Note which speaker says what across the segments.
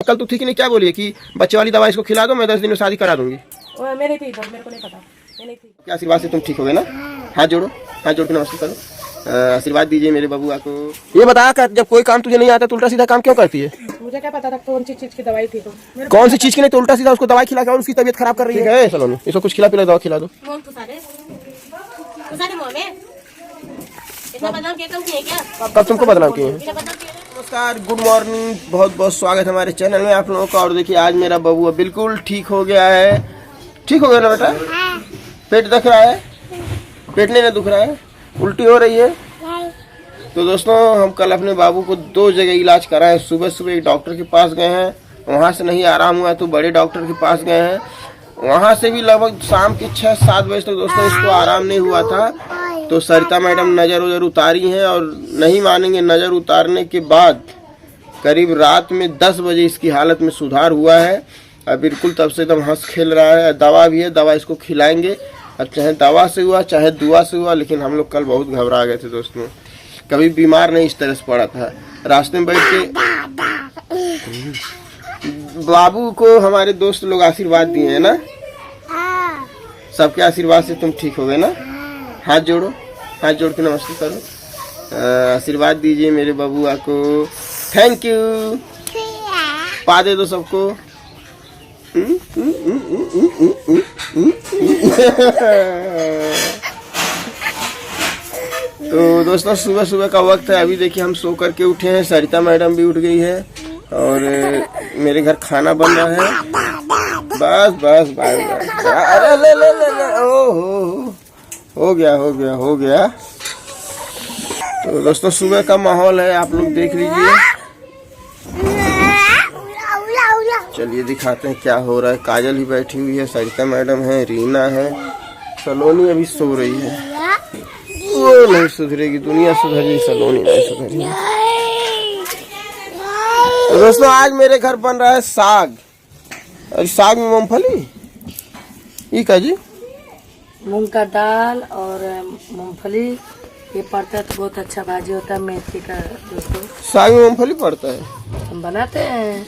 Speaker 1: कल तू ठीक नहीं क्या बोली कि बच्चे वाली दवा इसको खिला दो, मैं 10 दिन में शादी करा दूंगी।
Speaker 2: मेरे थी मेरे को नहीं पता,
Speaker 1: क्या आशीर्वाद से तुम ठीक हो गए ना? हाथ जोड़ो, हाथ जोड़ के नमस्ते करो, आशीर्वाद दीजिए मेरे बबुआ को। ये बता कर जब कोई काम तुझे नहीं आता तो उल्टा सीधा काम क्यों करती है?
Speaker 2: मुझे क्या पता था कौन सी चीज की दवाई थी। तो
Speaker 1: कौन सी चीज की नहीं तो उल्टा सीधा उसको दवाई खिला के और उसकी तबीयत खराब कर रही है। सलोनी इसको कुछ खिला पिला दवा खिला दो। कब तुमको बदनाम किए? नमस्कार, गुड मॉर्निंग, बहुत बहुत स्वागत हमारे चैनल में आप लोगों का। और देखिए आज मेरा बबुआ बिल्कुल ठीक हो गया है। ठीक हो गया ना बेटा? पेट दुख रहा है? पेट नहीं ना दुख रहा है? उल्टी हो रही है? तो दोस्तों हम कल अपने बाबू को 2 जगह इलाज कराए। सुबह सुबह एक डॉक्टर के पास गए हैं, वहाँ से नहीं आराम हुआ तो बड़े डॉक्टर के पास गए हैं, वहाँ से भी लगभग शाम के 6-7 बजे तक दोस्तों इसको आराम नहीं हुआ था। तो सरिता मैडम नज़र उतारी हैं और नहीं मानेंगे, नज़र उतारने के बाद करीब रात में 10 बजे इसकी हालत में सुधार हुआ है। अब बिल्कुल तब से एकदम हंस खेल रहा है। दवा भी है, दवा इसको खिलाएंगे। अब चाहे दवा से हुआ चाहे दुआ से हुआ, लेकिन हम लोग कल बहुत घबरा गए थे दोस्तों। कभी बीमार नहीं इस तरह से पड़ा था। रास्ते में बैठ के बाबू को हमारे दोस्त लोग आशीर्वाद दिए हैं ना, सबके आशीर्वाद से तुम ठीक हो गए ना? हाथ जोड़ो, हाथ जोड़ के नमस्ते करो, आशीर्वाद दीजिए मेरे बबुआ को। थैंक यू, पा दे दो सबको। तो दोस्तों सुबह सुबह का वक्त है। अभी देखिए हम सो करके उठे हैं, सरिता मैडम भी उठ गई है और मेरे घर खाना बन रहा है। बस बस बस, अरे ले ले ले ले, ओहो हो गया हो गया हो गया। तो दोस्तों सुबह का माहौल है, आप लोग देख लीजिए। चलिए दिखाते हैं क्या हो रहा है। काजल ही बैठी हुई है, सरिता मैडम है, रीना है, सलोनी अभी सो रही है। वो नहीं सुधरेगी, दुनिया सुधरेगी, सलोनी नहीं सुधरेगी। तो दोस्तों आज मेरे घर बन रहा है साग। और साग में मूंगफली, ये क्या जी?
Speaker 2: मूंग का दाल और मूंगफली ये पड़ता है तो बहुत अच्छा भाजी होता है मेथी का। दोस्तों साग
Speaker 1: में मूंगफली पड़ता है,
Speaker 2: हम बनाते हैं।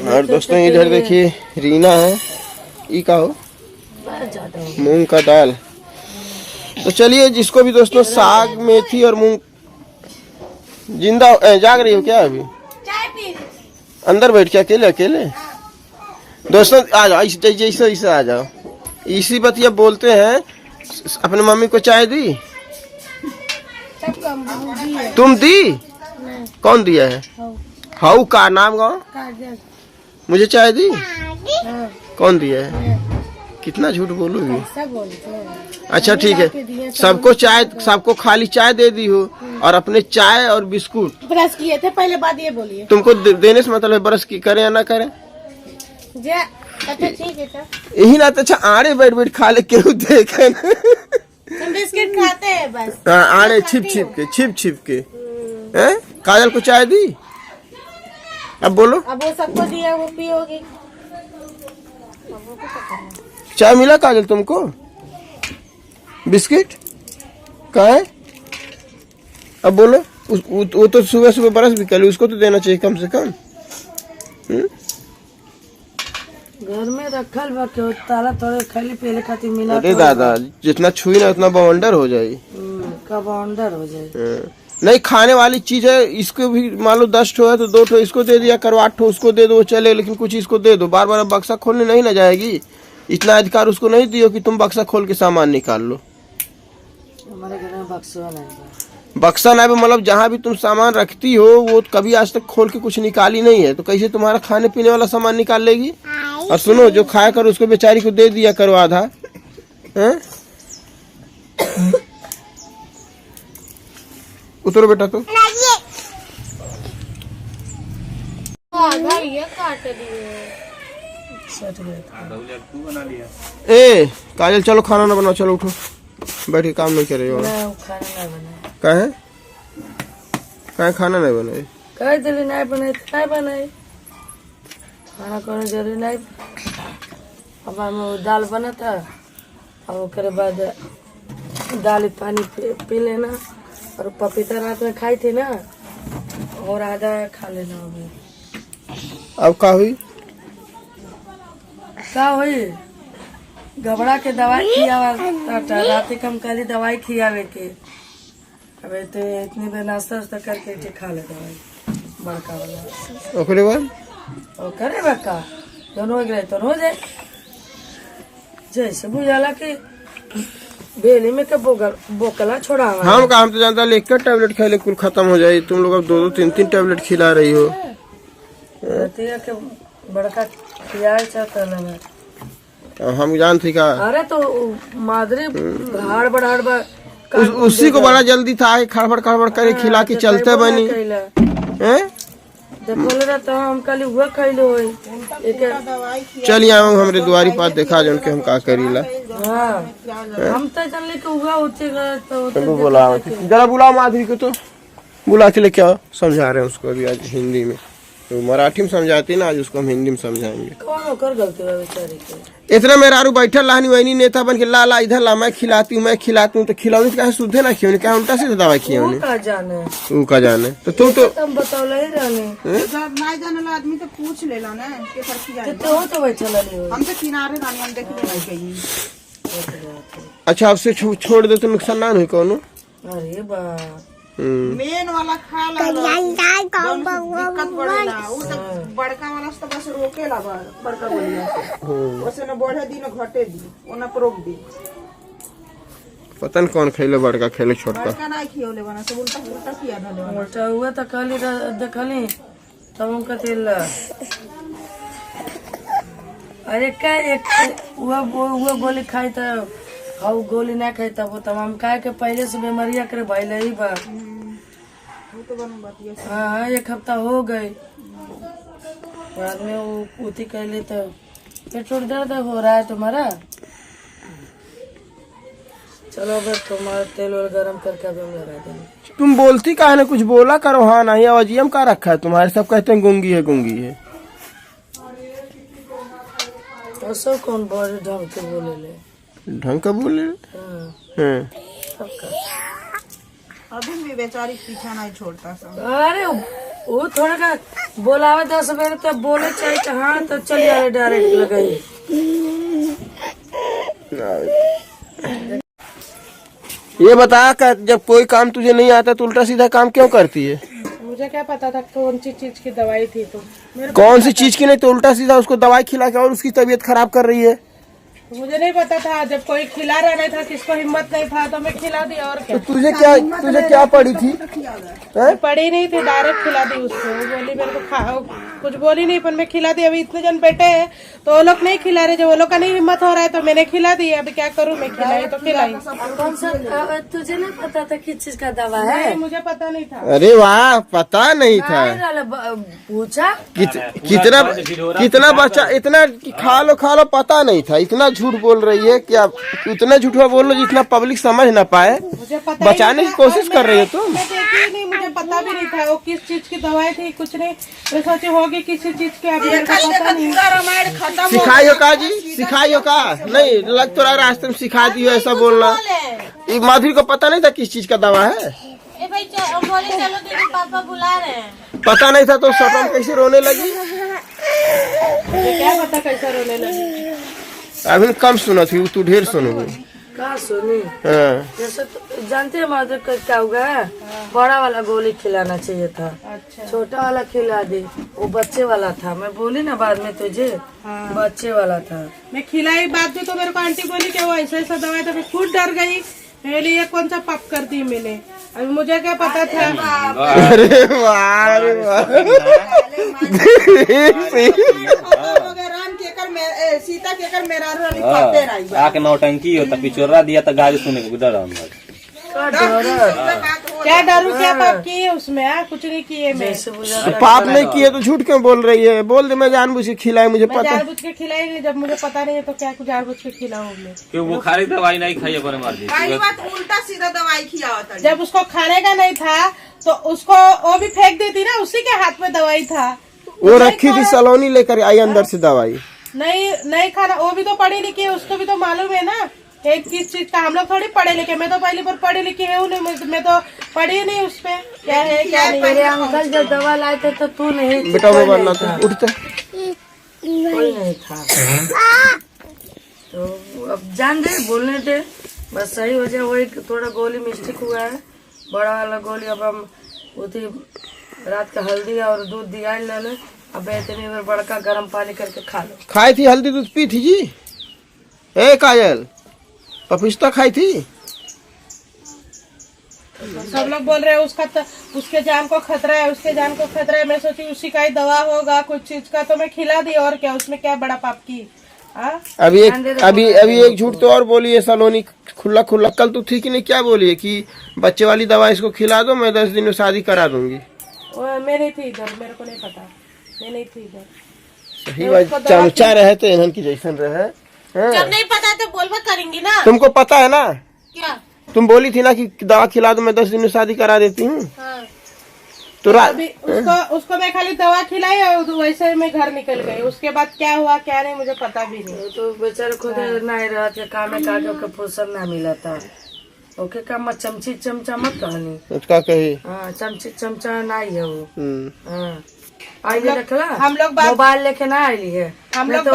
Speaker 1: और दोस्तों इधर देखिए रीना है, ये क्या हो? मूंग का दाल। तो चलिए जिसको भी दोस्तों साग मेथी और मूंग, जिंदा जाग रही हो क्या अभी? अंदर बैठ के अकेले अकेले? दोस्तों आ जाओ, जैसे आ जाओ। इसी बतिया बोलते हैं। अपने मम्मी को चाय दी? तुम दी? कौन दिया है? हाउ का नाम गाँव? मुझे चाय दी? कौन दिया है? कितना झूठ बोलोगी? अच्छा ठीक है, सबको चाय, सबको खाली चाय दे दी हो और अपने चाय और बिस्कुट
Speaker 2: ब्रश किए थे पहले, बात ये बोलिए।
Speaker 1: तुमको देने से मतलब है ब्रश की करें या ना करें?
Speaker 2: अच्छा ठीक है
Speaker 1: यही ना। अच्छा आड़े बैठ बैठ खा ले, क्यों देखे
Speaker 2: बिस्किट खाते हैं बस।
Speaker 1: आड़े छिप छिप के हैं? काजल को चाय दी? अब बोलो।
Speaker 2: अब वो सबको दिया, वो पियोगी।
Speaker 1: चाय मिला काजल तुमको? बिस्किट कहाँ है? अब बोलो। वो तो सुबह सुबह ब्रश भी कर, उसको तो देना चाहिए कम से कम।
Speaker 2: घर में रखल बा के ताला तोड़े खाली पहले खातिर मिला।
Speaker 1: अरे दादा जितना छुई ना उतना बवंडर हो जाए।
Speaker 2: कब बवंडर हो जाए?
Speaker 1: नहीं, खाने वाली चीज है, इसको भी मान लो 10 ठो है तो 2 ठो इसको दे दिया करो, 8 ठो उसको दे दो चले, लेकिन कुछ इसको दे दो। बार बार बक्सा खोलने नहीं ना जाएगी। इतना अधिकार उसको नहीं दियो कि तुम बक्सा खोल के सामान निकाल लो।
Speaker 2: हमारे घर में बक्सा नहीं,
Speaker 1: बक्सा नहीं मतलब जहाँ भी तुम सामान रखती हो वो कभी आज तक खोल के कुछ निकाली नहीं है, तो कैसे तुम्हारा खाने पीने वाला सामान निकाल लेगी? और सुनो, जो खाया करो उसको बेचारी को दे दिया करो आधा। उतरो बेटा। तो ए काजल चलो खाना ना बनाओ, चलो उठो, बैठ के काम नहीं करे हो। काहे खाना नहीं बनाए?
Speaker 2: कह दिली नहीं बनाए खाना कोनो जरूरी नहीं। अब हम दाल बना था, और उसके बाद दाल पानी पी लेना, और पपीता रात में खाई थी ना, और आधा खा लेना।
Speaker 1: अब का हुई?
Speaker 2: का हुई घबरा के दवाई खियावा रात कम करी दवाई खियावे के। अब तो इतनी बेर नाश्ता वास्ता करके के खा ले दवाई बड़का वाला।
Speaker 1: ओकरे बाद
Speaker 2: और करे बड़का दोनों हो गए तो हो जाए जैसे बुझाला कि बेली में के बोकला छोड़ा।
Speaker 1: हम तो जानता लेकर के टैबलेट खेले कुल खत्म हो जाए। तुम लोग अब 2-2 3-3 टैबलेट खिला रही हो।
Speaker 2: के बड़का खिया चाहता लगा।
Speaker 1: हम जानते का।
Speaker 2: अरे तो मादरी हाड़ बड़
Speaker 1: उसी को बड़ा जल्दी था खड़बड़ करे खिला के चलते बनी हैं।
Speaker 2: बोले रहा तो हम कल हुआ खैलो
Speaker 1: चलिए हमरे दुआरी पास देखा जन के हम का करीला।
Speaker 2: हाँ हम तो चल के हुआ उठे
Speaker 1: तो बोला जरा बुलाओ माधुरी को तो बुला के लेके आओ। समझा रहे हैं उसको अभी आज हिंदी में। तो मराठी में समझाती ना आज उसको हम हिंदी में समझाएंगे।
Speaker 2: कौन कर गलती है बेचारी के।
Speaker 1: इतना मेरा आरू बैठल लानी वही नेता बन के ला इधर ला मैं खिलाती हूँ तो खिलाऊँ कहे सुधे ना खियो क्या उल्टा सीधा दवाई खिया का जाने तो तुम तो
Speaker 2: बताओ ही रहने
Speaker 3: नहीं जाने ला आदमी तो पूछ ले ला ना के पर
Speaker 2: तो बैठल
Speaker 3: हम तो किनारे रानी हम देख ले
Speaker 1: अच्छा आपसे छोड़ दे तो नुकसान ना हुई कौन।
Speaker 2: अरे बा
Speaker 3: मेन वाला खा ला दिक्कत पड़ेला उ तो बड़का वाला तो बस रोकेला बड़का बोलिया ओसे न बढ़े दी न घटे दी ओना पर रोक दी।
Speaker 1: पता न कौन खेले बड़का खेले छोटका
Speaker 3: बड़का नहीं खियोले बना सब उल्टा किया धले
Speaker 2: उल्टा हुआ तो कल देखली तब उनका तेल अरे का एक वो गोली खाई तो खाऊ गोली ना खाई तब तमाम का के पहले से बीमारिया करे भइले ही बा। हाँ 1 हफ्ता हो गए बाद में वो उठी कहले तो पेट दर्द हो रहा है तुम्हारा। चलो अगर तुम्हारा तेल और गरम करके अभी हम लगा देंगे।
Speaker 1: तुम बोलती का है ना कुछ बोला करो। हाँ नहीं अवजियम का रखा है तुम्हारे सब कहते हैं गूंगी है।
Speaker 2: तो सब कौन बड़े ढंग के बोले ले
Speaker 1: ढंग का बोले।
Speaker 3: अभी भी बेचारी पीछा नहीं छोड़ता सब।
Speaker 2: अरे वो थोड़ा का बोलावे 10 बेर तो बोले चाहिए हाँ तो चलिए डायरेक्ट लगाई।
Speaker 1: ये बता कर जब कोई काम तुझे नहीं आता तो उल्टा सीधा काम क्यों करती है?
Speaker 3: मुझे क्या पता था कौन सी चीज की दवाई थी तो
Speaker 1: कौन सी चीज की नहीं तो उल्टा सीधा उसको दवाई खिला के और उसकी तबीयत खराब कर रही है।
Speaker 3: मुझे नहीं पता था जब कोई खिला रहा नहीं था किसको हिम्मत नहीं था तो मैं खिला दी और क्या।
Speaker 1: तो तुझे क्या पड़ी थी?
Speaker 3: पड़ी नहीं थी डायरेक्ट खिला दी उसको। वो बोली मेरे को कुछ बोली नहीं पर मैं खिला दी। अभी इतने जन बैठे हैं तो वो लोग नहीं खिला रहे। जो वो लोग का नहीं हिम्मत हो रहा है तो मैंने खिला दी। अभी क्या करूँ मैं खिलाई तो खिलाई।
Speaker 2: कौन सा तुझे नहीं पता था किस चीज का दवा है?
Speaker 3: मुझे पता नहीं था।
Speaker 1: अरे वाह पता नहीं था।
Speaker 2: पूछा
Speaker 1: कितना बच्चा इतना खा लो पता नहीं था। इतना झूठ बोल रही है कि आप उतना झूठा बोल लो जितना पब्लिक समझ ना पाए।
Speaker 3: मुझे पता
Speaker 1: बचाने की कोशिश कर रही हो तुम।
Speaker 3: मैं देखी नहीं मुझे पता भी नहीं था वो किस चीज की दवाई थी कुछ नहीं। मैं सोची होगी किसी चीज की। अभी पता नहीं।
Speaker 1: सिखाइयो का जी सिखाइयो का नहीं लग तो रास्ते में सिखा दियो ऐसा बोलना। माधुरी को पता नहीं था किस चीज का दवा है।
Speaker 4: चलो दीदी पापा बुला रहे हैं।
Speaker 1: पता नहीं था तो सपन कैसे रोने लगी।
Speaker 3: क्या पता कैसे रोने लगी।
Speaker 1: अभी कम सुना थी तू ढेर सुनोगे।
Speaker 2: कहा सुनी
Speaker 1: हाँ।
Speaker 2: जैसे तो जानते हैं माधुर क्या हुआ है बड़ा वाला गोली खिलाना चाहिए था।
Speaker 3: अच्छा।
Speaker 2: छोटा वाला खिला दे वो बच्चे वाला था। मैं बोली ना बाद में तुझे बच्चे वाला था।
Speaker 3: मैं खिलाई बात भी तो मेरे को आंटी बोली कि वो ऐसा दवाई था। मैं खुद डर गई। मेरे लिए कौन सा पाप कर दी मैंने। अभी मुझे क्या पता था।
Speaker 1: अरे वाह
Speaker 3: सीता केकर मेरा
Speaker 5: आके नौटंकी हो तो पिछोरा दिया तो गाली सुने को डर अंदर।
Speaker 3: क्या डरू क्या पाप किए उसमें। कुछ नहीं किए मैं।
Speaker 1: पाप नहीं किए तो झूठ क्यों बोल रही है। बोल दे मैं जानबूझ के खिलाई मुझे
Speaker 3: मैं
Speaker 1: पता।
Speaker 3: जानबूझ के खिलाई नहीं जब मुझे पता नहीं है तो क्या कुछ जानबूझ के खिलाऊं मैं।
Speaker 5: क्यों वो खाली दवाई नहीं खाई अपने मार दी।
Speaker 3: उल्टा सीधा दवाई खिलाता। जब उसको खाने का नहीं था तो उसको वो भी फेंक देती ना। उसी के हाथ में दवाई था।
Speaker 1: वो रखी थी सलोनी लेकर आई अंदर से दवाई।
Speaker 3: नहीं खाना। वो भी तो पढ़ी लिखी है उसको भी तो मालूम है ना एक किस चीज का। हम लोग थोड़ी पढ़े लिखे। मैं तो पहली बार पढ़ी लिखी है मैं तो पढ़ी नहीं उसपे क्या है क्या नहीं।
Speaker 2: मेरे अंकल जब दवा लाए थे तो तू नहीं
Speaker 1: बेटा वो बनना था उठते
Speaker 2: कोई नहीं था। तो अब जान दे, बोलने दे, बस सही हो जाए। वही थोड़ा गोली मिस्टेक हुआ है, बड़ा वाला गोली। अब हम उठी रात का हल्दी और दूध दिया ले, अब इतनी देर बड़का गर्म पानी करके खा लो।
Speaker 1: खाई थी हल्दी दूध पी थी जी? ए काजल, पपिस्ता खाई थी?
Speaker 3: सब लोग बोल रहे हैं उसके जान को खतरा है, उसके जान को खतरा है। मैं सोची उसी का ही दवा होगा कुछ चीज का, तो मैं खिला दी। और क्या, उसमें क्या बड़ा पाप की।
Speaker 1: अभी एक झूठ तो और बोली है सलोनी, खुला खुला। कल तो थी कि नहीं, क्या बोली है कि बच्चे वाली दवा इसको खिला दो, मैं 10 दिन में शादी करा दूंगी।
Speaker 3: मैं नहीं थी इधर, मेरे को नहीं पता, मैं नहीं थी इधर।
Speaker 1: सही बात, चमचा रहे तो इन्हन की जैसन रहे।
Speaker 4: जब नहीं पता तो बोलबा करेंगी ना।
Speaker 1: तुमको पता है ना,
Speaker 4: क्या
Speaker 1: तुम बोली थी ना कि दवा खिला दो, मैं 10 दिन में शादी करा देती हूँ।
Speaker 4: हाँ।
Speaker 1: तो
Speaker 3: अभी उसको मैं खाली दवा खिलाई और वैसे मैं घर निकल गई। उसके बाद क्या हुआ क्या नहीं मुझे पता भी नहीं।
Speaker 2: तो बेचारे खुद नहीं रहा थे, काम में काजो के फुर्सत ना मिला था। ओके, का मत चमची चमचा मत कहनी,
Speaker 1: उसका कही।
Speaker 2: हाँ, चमची चमचा नहीं है वो। हाँ, आई रखला।
Speaker 3: हम लोग
Speaker 2: मोबाइल लेके ना आई है,
Speaker 3: हम लोग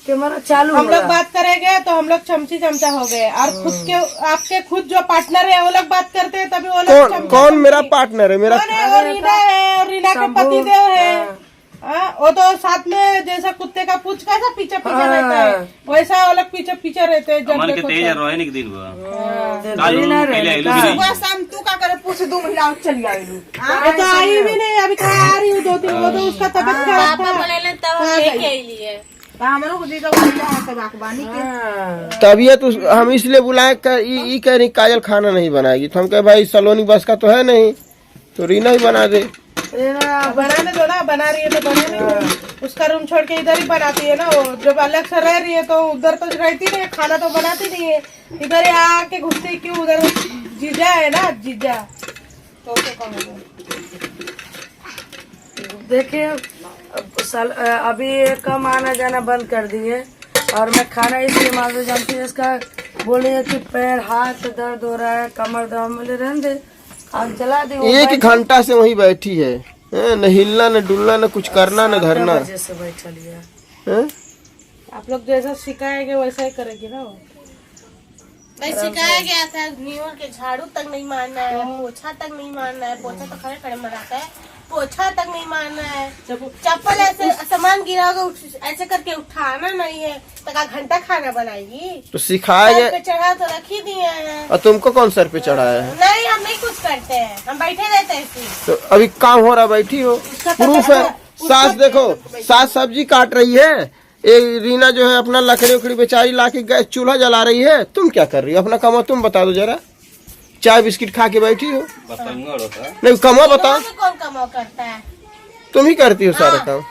Speaker 2: कैमरा चालू।
Speaker 3: हम लोग बात करेंगे तो हम लोग चमची चमचा हो गए। और खुद के आपके खुद जो पार्टनर है वो लोग बात करते हैं, तभी वो लोग
Speaker 1: कौन मेरा पार्टनर है? मेरा
Speaker 3: और रीना है, और रीना का पति देव है। वो तो साथ में जैसा कुत्ते का पूछ कैसा पीछे पीछे रहता है, वैसा वो लोग पीछे पीछे रहते हैं। जब देखो
Speaker 6: सुबह शाम तू का करे पूछ 2 महीना चली आई।
Speaker 3: तो आई भी नहीं, अभी कहाँ आ रही हूँ 2-3। वो तो उसका तबियत खराब
Speaker 4: पापा
Speaker 3: था।
Speaker 4: बोले तब हम लेके आई लिए।
Speaker 6: हमरो को जी का बागवानी के
Speaker 1: तबीयत हम इसलिए बुलाए कह रही काजल खाना नहीं बनाएगी, तो हम कहे भाई सलोनी बस का तो है नहीं, तो रीना ही बना दे।
Speaker 3: बनाने दो ना, बना रही है तो बनाने दो। उसका रूम छोड़ के इधर ही बनाती है ना वो। जब अलग से रह रही है तो उधर तो रहती नहीं, खाना तो बनाती नहीं है। इधर ही आके घुसती क्यों? उधर जीजा है ना, जीजा, तो उसे कौन होगा?
Speaker 2: देखिए, अभी कम आना जाना बंद कर दिए। और मैं खाना इसलिए मांगते जानती हूँ, इसका बोल रही है कि पैर हाथ दर्द हो रहा है, कमर दर्द। बोले रहने दे, आग जला दे।
Speaker 1: 1 घंटा से वहीं बैठी है, न हिलना न डुलना न कुछ करना न धरना।
Speaker 2: जैसे बैठा लिया।
Speaker 3: आप लोग जैसा सिखाएंगे वैसा ही करेगी ना वो।
Speaker 4: भाई सिखाया गया था न्यूर के झाड़ू तक नहीं मारना है, पोछा तक नहीं मारना है। पोछा तो खड़े खड़े मराता है, पोछा तक नहीं मारना है। चप्पल ऐसे सामान गिरा होगा ऐसे करके उठाना नहीं है। तो का घंटा खाना बनाएगी?
Speaker 1: तो सिखाया
Speaker 4: सर
Speaker 1: गया।
Speaker 4: पे चढ़ा तो रख ही दिए हैं।
Speaker 1: और तुमको कौन सर पे चढ़ाया है?
Speaker 4: नहीं, हम नहीं कुछ करते हैं, हम बैठे रहते हैं ऐसे।
Speaker 1: तो अभी काम हो रहा, बैठी हो, प्रूफ है। सास देखो, सास सब्जी काट रही है, रीना जो है अपना लकड़ी उकड़ी बेचारी ला के गैस चूल्हा जला रही है। तुम क्या कर रही हो? अपना कमा तुम बता दो जरा। चाय बिस्किट खा के बैठी हो। नहीं, कमा बताओ।
Speaker 4: कौन कमाओ करता है?
Speaker 1: तुम ही करती हो सारा काम।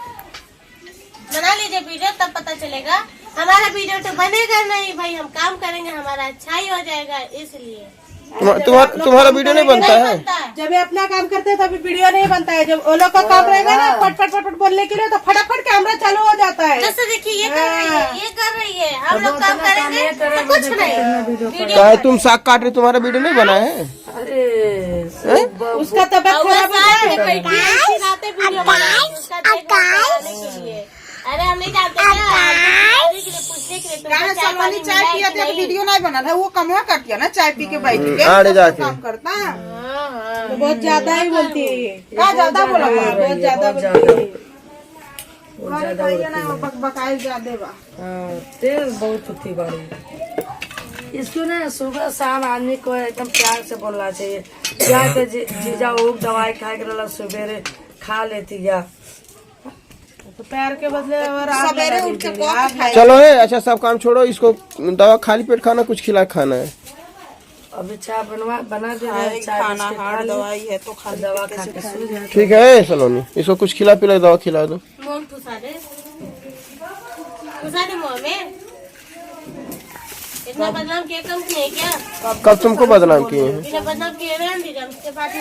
Speaker 4: बना लीजिए वीडियो, तब पता चलेगा। हमारा वीडियो तो बनेगा नहीं भाई, हम काम करेंगे, हमारा अच्छा ही हो जाएगा। इसलिए
Speaker 1: तुम्हारा वीडियो नहीं बनता है?
Speaker 3: जब ये अपना काम करते हैं तभी वीडियो नहीं बनता है। जब वो लोग का काम रहेगा ना फट फट फट फट बोलने के लिए, तो फटाफट कैमरा चालू हो जाता है।
Speaker 4: जैसे देखिए ये कर रही है, ये कर रही है, हम लोग काम करेंगे तो कुछ नहीं।
Speaker 1: क्या तुम साग काट रही, तुम्हारा वीडियो नहीं बना है?
Speaker 2: अरे
Speaker 3: उसका तबियत खराब है।
Speaker 4: वीडियो बनाने के लिए। अरे हम नहीं जानते पूछने के लिए
Speaker 6: चाय पिया तो वीडियो नहीं बना था। वो कमवा करती है ना, चाय पी के बैठ के
Speaker 1: आड़े जाके
Speaker 6: काम करता है।
Speaker 3: तो बहुत ज्यादा ही बोलती है ये।
Speaker 6: क्या ज्यादा बोला?
Speaker 3: बहुत ज्यादा बोलती है।
Speaker 6: बकाई ज्यादा बा।
Speaker 2: तेल बहुत होती बारी। इसको ना सुबह शाम आदमी को एकदम प्यार से बोलना चाहिए। क्या के जीजा वो दवाई खा के सवेरे खा लेती है,
Speaker 3: तो पैर के बदले और
Speaker 6: सवेरे उठ के कॉफी खाई।
Speaker 1: चलो है। अच्छा, सब काम छोड़ो, इसको दवा खाली पेट खाना, कुछ खिला खाना है।
Speaker 2: अभी चाय बना दे।
Speaker 6: खाना हार्ड दवाई है तो खा
Speaker 2: दवा खा के सो जाए।
Speaker 1: ठीक है सलोनी, इसको कुछ खिला पिला दवा खिला दो।
Speaker 4: मोम ठुसा दे मुँह में। इतना बदनाम किया कम नहीं क्या?
Speaker 1: कब तुमको बदनाम किए हैं?
Speaker 4: इतना बदनाम किए रहने दीजिए, हम इसके पास